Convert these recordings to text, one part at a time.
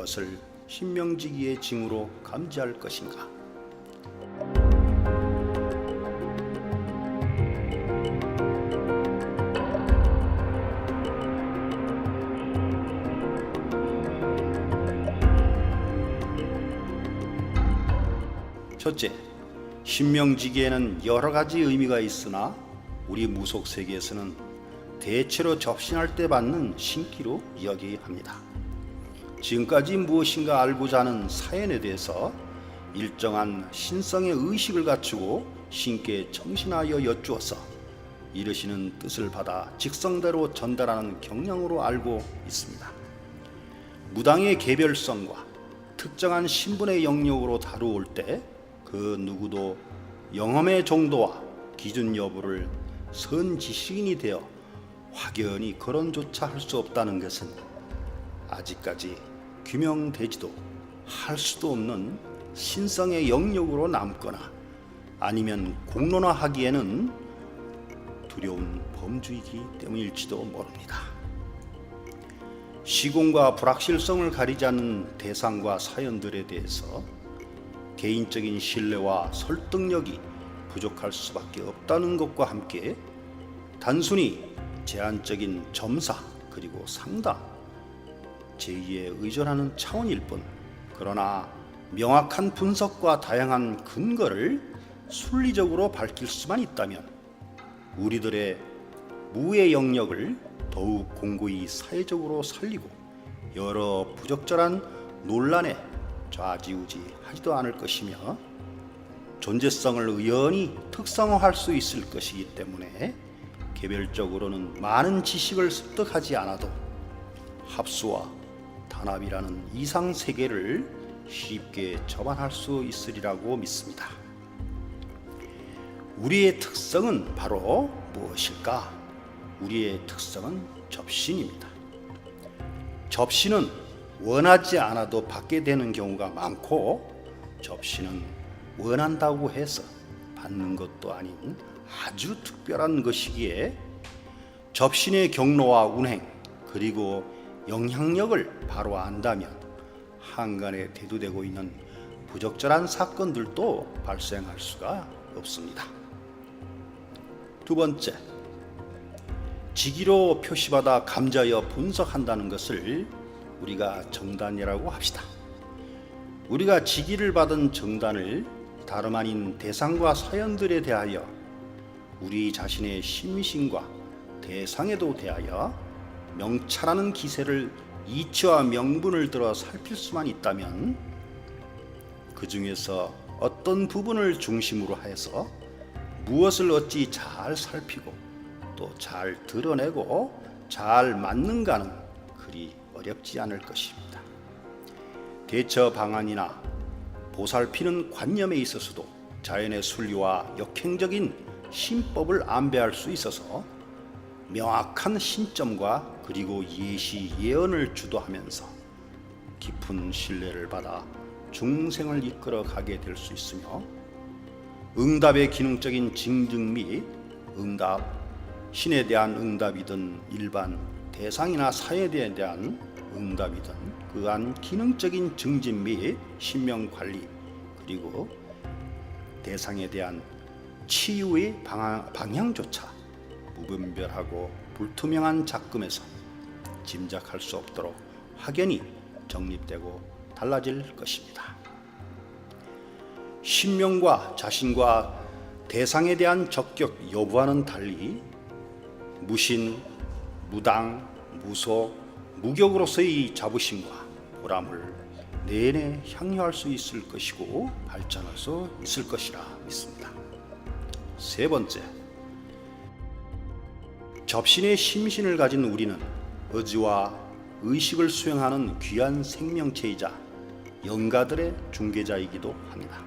무엇을 신명지기의 징후로 감지할 것인가? 첫째, 신명지기에는 여러 가지 의미가 있으나 우리 무속 세계에서는 대체로 접신할 때 받는 신기로 이야기합니다. 지금까지 무엇인가 알고자 하는 사연에 대해서 일정한 신성의 의식을 갖추고 신께 청신하여 여쭈어서 이르시는 뜻을 받아 직성대로 전달하는 경향으로 알고 있습니다. 무당의 개별성과 특정한 신분의 영역으로 다루올 때 그 누구도 영험의 정도와 기준 여부를 선지식인이 되어 확연히 거론조차 할 수 없다는 것은 아직까지 규명되지도 할 수도 없는 신성의 영역으로 남거나 아니면 공론화하기에는 두려운 범주이기 때문일지도 모릅니다. 시공과 불확실성을 가리지 않는 대상과 사연들에 대해서 개인적인 신뢰와 설득력이 부족할 수밖에 없다는 것과 함께 단순히 제한적인 점사 그리고 상담, 제2에 의존하는 차원일 뿐, 그러나 명확한 분석과 다양한 근거를 순리적으로 밝힐 수만 있다면 우리들의 무의 영역을 더욱 공고히 사회적으로 살리고 여러 부적절한 논란에 좌지우지하지도 않을 것이며 존재성을 의연히 특성화할 수 있을 것이기 때문에 개별적으로는 많은 지식을 습득하지 않아도 합수와 단합이라는 이상 세계를 쉽게 접안할 수 있으리라고 믿습니다. 우리의 특성은 바로 무엇일까? 우리의 특성은 접신입니다. 접신은 원하지 않아도 받게 되는 경우가 많고, 접신은 원한다고 해서 받는 것도 아닌 아주 특별한 것이기에 접신의 경로와 운행 그리고 영향력을 바로 안다면 한간에 대두되고 있는 부적절한 사건들도 발생할 수가 없습니다. 두 번째, 직위로 표시받아 감지하여 분석한다는 것을 우리가 정단이라고 합시다. 우리가 직위를 받은 정단을 다름 아닌 대상과 사연들에 대하여 우리 자신의 심신과 대상에도 대하여 명찰하는 기세를 이치와 명분을 들어 살필 수만 있다면 그 중에서 어떤 부분을 중심으로 해서 무엇을 어찌 잘 살피고 또 잘 드러내고 잘 맞는가는 그리 어렵지 않을 것입니다. 대처 방안이나 보살피는 관념에 있어서도 자연의 순리와 역행적인 신법을 안배할 수 있어서 명확한 신점과 그리고 예시 예언을 주도하면서 깊은 신뢰를 받아 중생을 이끌어 가게 될 수 있으며, 응답의 기능적인 징증 및 응답, 신에 대한 응답이든 일반 대상이나 사회에 대한 응답이든 그한 기능적인 증진 및 신명관리 그리고 대상에 대한 치유의 방향조차 무분별하고 불투명한 작금에서 짐작할 수 없도록 확연히 정립되고 달라질 것입니다. 신명과 자신과 대상에 대한 적격 여부와는 달리 무신, 무당, 무속, 무격으로서의 자부심과 보람을 내내 향유할 수 있을 것이고 발전할 수 있을 것이라 믿습니다. 세 번째, 접신의 심신을 가진 우리는 의지와 의식을 수행하는 귀한 생명체이자 영가들의 중개자이기도 합니다.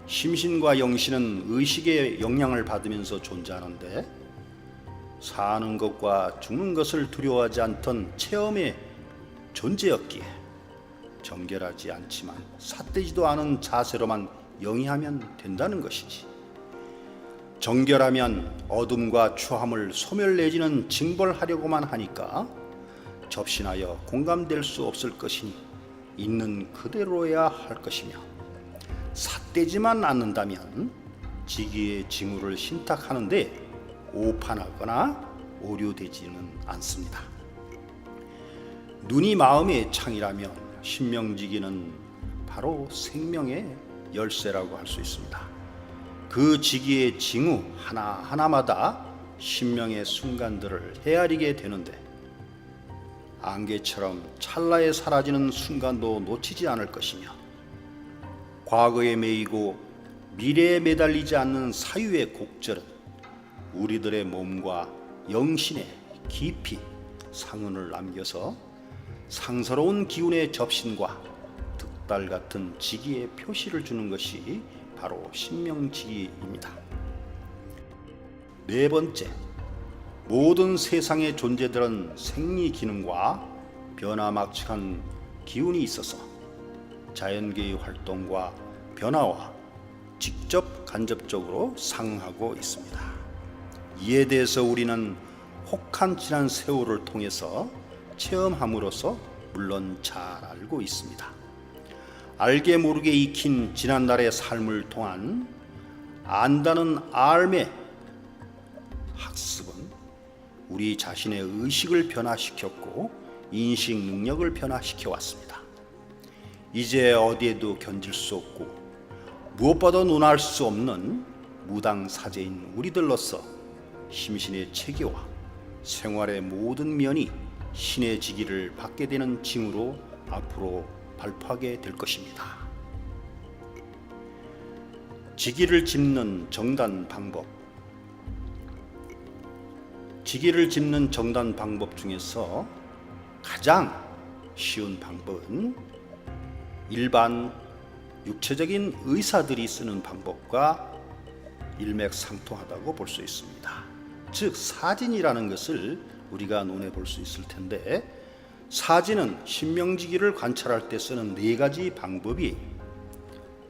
심신과 영신은 의식의 영향을 받으면서 존재하는데, 사는 것과 죽는 것을 두려워하지 않던 체험의 존재였기에 정결하지 않지만 삿되지도 않은 자세로만 영위하면 된다는 것이지, 정결하면 어둠과 추함을 소멸내지는 징벌하려고만 하니까 접신하여 공감될 수 없을 것이니 있는 그대로여야 할 것이며, 삿대지만 않는다면 직위의 징후를 신탁하는데 오판하거나 오류되지는 않습니다. 눈이 마음의 창이라면 신명직위는 바로 생명의 열쇠라고 할 수 있습니다. 그 직위의 징후 하나하나마다 신명의 순간들을 헤아리게 되는데, 안개처럼 찰나에 사라지는 순간도 놓치지 않을 것이며, 과거에 매이고 미래에 매달리지 않는 사유의 곡절은 우리들의 몸과 영신에 깊이 상흔을 남겨서 상서로운 기운의 접신과 득달 같은 직위의 표시를 주는 것이 바로 신명직위입니다. 네 번째, 모든 세상의 존재들은 생리 기능과 변화막측한 기운이 있어서 자연계의 활동과 변화와 직접 간접적으로 상응하고 있습니다. 이에 대해서 우리는 혹한 지난 세월을 통해서 체험함으로써 물론 잘 알고 있습니다. 알게 모르게 익힌 지난날의 삶을 통한 안다는 알매 학습은 우리 자신의 의식을 변화시켰고 인식 능력을 변화시켜 왔습니다. 이제 어디에도 견질 수 없고 무엇보다 논할 수 없는 무당사제인 우리들로서 심신의 체계와 생활의 모든 면이 신의 직위를 받게 되는 징후로 앞으로 발표하게 될 것입니다. 직위를 짚는 정단 방법. 직위를 짚는 정단 방법 중에서 가장 쉬운 방법은 일반 육체적인 의사들이 쓰는 방법과 일맥상통하다고 볼 수 있습니다. 즉 사진이라는 것을 우리가 논해 볼 수 있을 텐데, 사진은 신명직위를 관찰할 때 쓰는 네 가지 방법이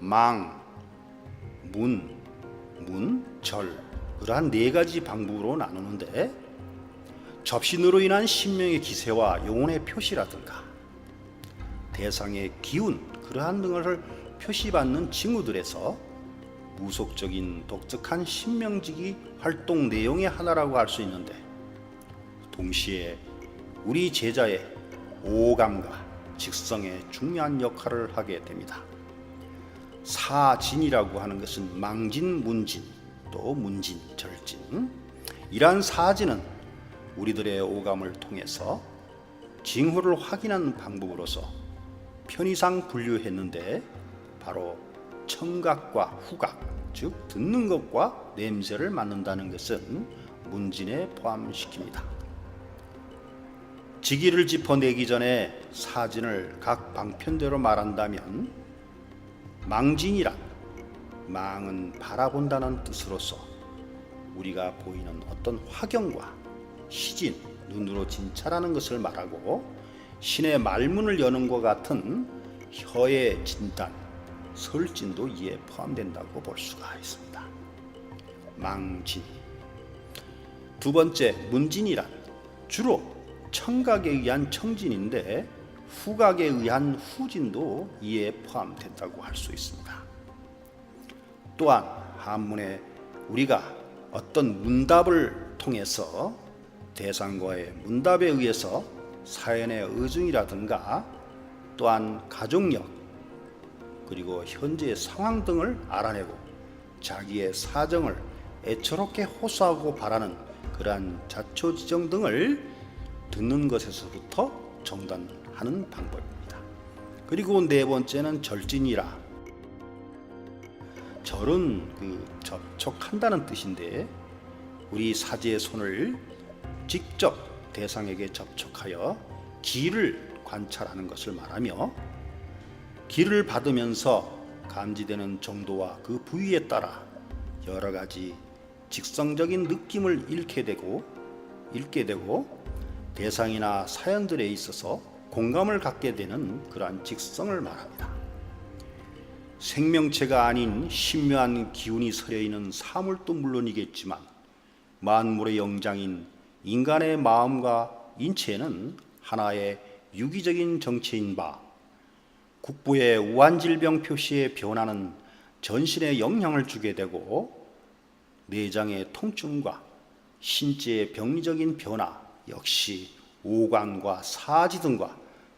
망, 문, 절, 그러한 네 가지 방법으로 나누는데, 접신으로 인한 신명의 기세와 영혼의 표시라든가 대상의 기운, 그러한 등을 표시받는 징후들에서 무속적인 독특한 신명직위 활동 내용의 하나라고 할 수 있는데, 동시에 우리 제자의 오감과 직성에 중요한 역할을 하게 됩니다. 사진이라고 하는 것은 망진, 문진, 또 문진, 절진, 이러한 사진은 우리들의 오감을 통해서 징후를 확인하는 방법으로서 편의상 분류했는데, 바로 청각과 후각, 즉 듣는 것과 냄새를 맡는다는 것은 문진에 포함시킵니다. 직위를 짚어내기 전에 사진을 각 방편대로 말한다면, 망진이란 망은 바라본다는 뜻으로서 우리가 보이는 어떤 화경과 시진, 눈으로 진찰하는 것을 말하고, 신의 말문을 여는 것 같은 혀의 진단, 설진도 이에 포함된다고 볼 수가 있습니다. 망진. 두 번째, 문진이란 주로 청각에 의한 청진인데, 후각에 의한 후진도 이에 포함된다고 할 수 있습니다. 또한 한문에 우리가 어떤 문답을 통해서 대상과의 문답에 의해서 사연의 의중이라든가, 또한 가족력, 그리고 현재의 상황 등을 알아내고 자기의 사정을 애처롭게 호소하고 바라는 그러한 자초지정 등을 듣는 것에서부터 정단하는 방법입니다. 그리고 네 번째는 절진이라. 절은 접촉한다는 뜻인데, 우리 사제의 손을 직접 대상에게 접촉하여 기를 관찰하는 것을 말하며, 기를 받으면서 감지되는 정도와 그 부위에 따라 여러 가지 직성적인 느낌을 잃게 되고 대상이나 사연들에 있어서 공감을 갖게 되는 그러한 직성을 말합니다. 생명체가 아닌 신묘한 기운이 서려 있는 사물도 물론이겠지만, 만물의 영장인 인간의 마음과 인체에는 하나의 유기적인 정체인 바, 국부의 우한질병 표시의 변화는 전신에 영향을 주게 되고 내장의 통증과 신체의 병리적인 변화 역시 오감과 사지 등과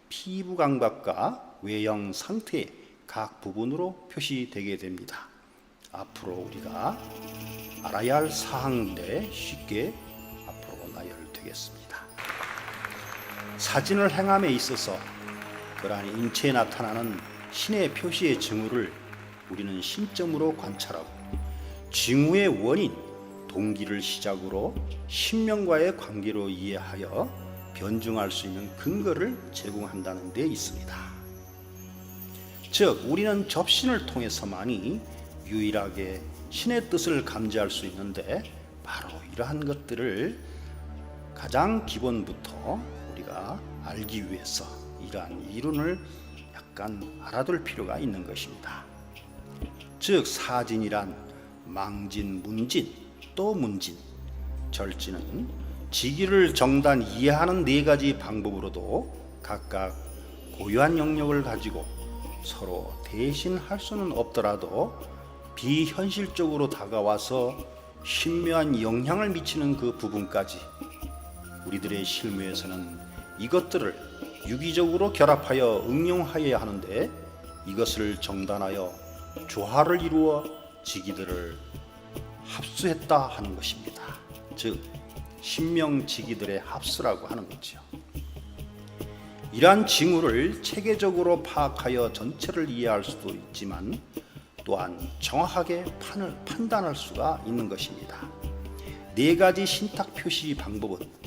피부 감각과 외형 상태의 각 부분으로 표시되게 됩니다. 앞으로 우리가 알아야 할 사항인데 쉽게 앞으로 나열되겠습니다. 사진을 행함에 있어서 그러한 인체에 나타나는 신의 표시의 징후를 우리는 신점으로 관찰하고 징후의 원인, 동기를 시작으로 신명과의 관계로 이해하여 변증할 수 있는 근거를 제공한다는 데 있습니다. 즉 우리는 접신을 통해서만이 유일하게 신의 뜻을 감지할 수 있는데 바로 이러한 것들을 가장 기본부터 우리가 알기 위해서 이러한 이론을 약간 알아둘 필요가 있는 것입니다. 즉 사진이란 망진, 문진, 또 문진, 절진은 지기를 정단 이해하는 네 가지 방법으로도 각각 고유한 영역을 가지고 서로 대신할 수는 없더라도 비현실적으로 다가와서 신묘한 영향을 미치는 그 부분까지 우리들의 실무에서는 이것들을 유기적으로 결합하여 응용하여야 하는데 이것을 정단하여 조화를 이루어 지기들을 합수했다 하는 것입니다. 즉 신명지기들의 합수라고 하는 거죠. 이러한 징후를 체계적으로 파악하여 전체를 이해할 수도 있지만 또한 정확하게 판단할 수가 있는 것입니다. 네 가지 신탁 표시 방법은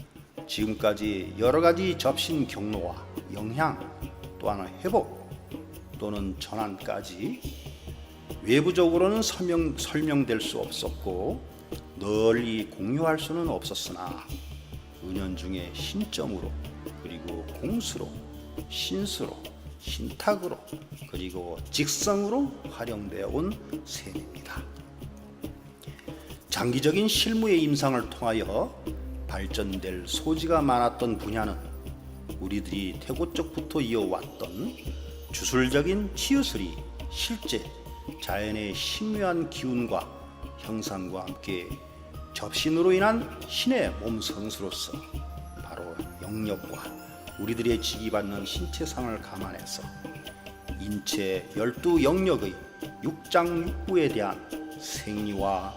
지금까지 여러 가지 접신 경로와 영향 또한 회복 또는 전환까지 외부적으로는 설명될 수 없었고 널리 공유할 수는 없었으나 은연중에 신점으로 그리고 공수로 신수로 신탁으로 그리고 직성으로 활용되어 온 셈입니다. 장기적인 실무의 임상을 통하여 발전될 소지가 많았던 분야는 우리들이 태고적부터 이어왔던 주술적인 치유술이 실제 자연의 신묘한 기운과 형상과 함께 접신으로 인한 신의 몸 성수로서 바로 영역과 우리들의 지기받는 신체상을 감안해서 인체 12영역의 육장육부에 대한 생리와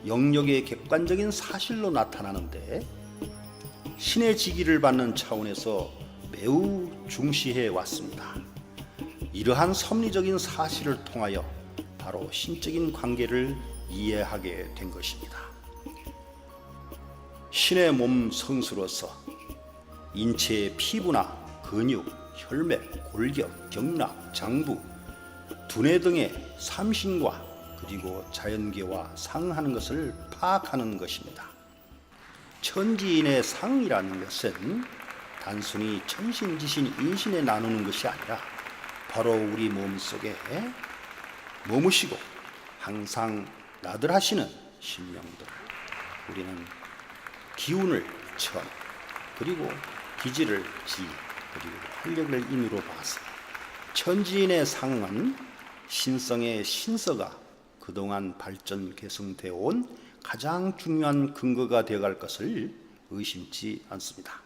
영역의 객관적인 사실로 나타나는데 신의 지기를 받는 차원에서 매우 중시해 왔습니다. 이러한 섭리적인 사실을 통하여 바로 신적인 관계를 이해하게 된 것입니다. 신의 몸 성수로서 인체의 피부나 근육, 혈맥, 골격, 경락, 장부, 두뇌 등의 삼신과 그리고 자연계와 상하는 것을 파악하는 것입니다. 천지인의 상이라는 것은 단순히 천신지신 인신에 나누는 것이 아니라 바로 우리 몸속에 머무시고 항상 나들하시는 신명들, 우리는 기운을 천 그리고 기지를 지 그리고 활력을 인으로 봐서 천지인의 상은 신성의 신서가 그동안 발전 개성되어 온 가장 중요한 근거가 되어갈 것을 의심치 않습니다.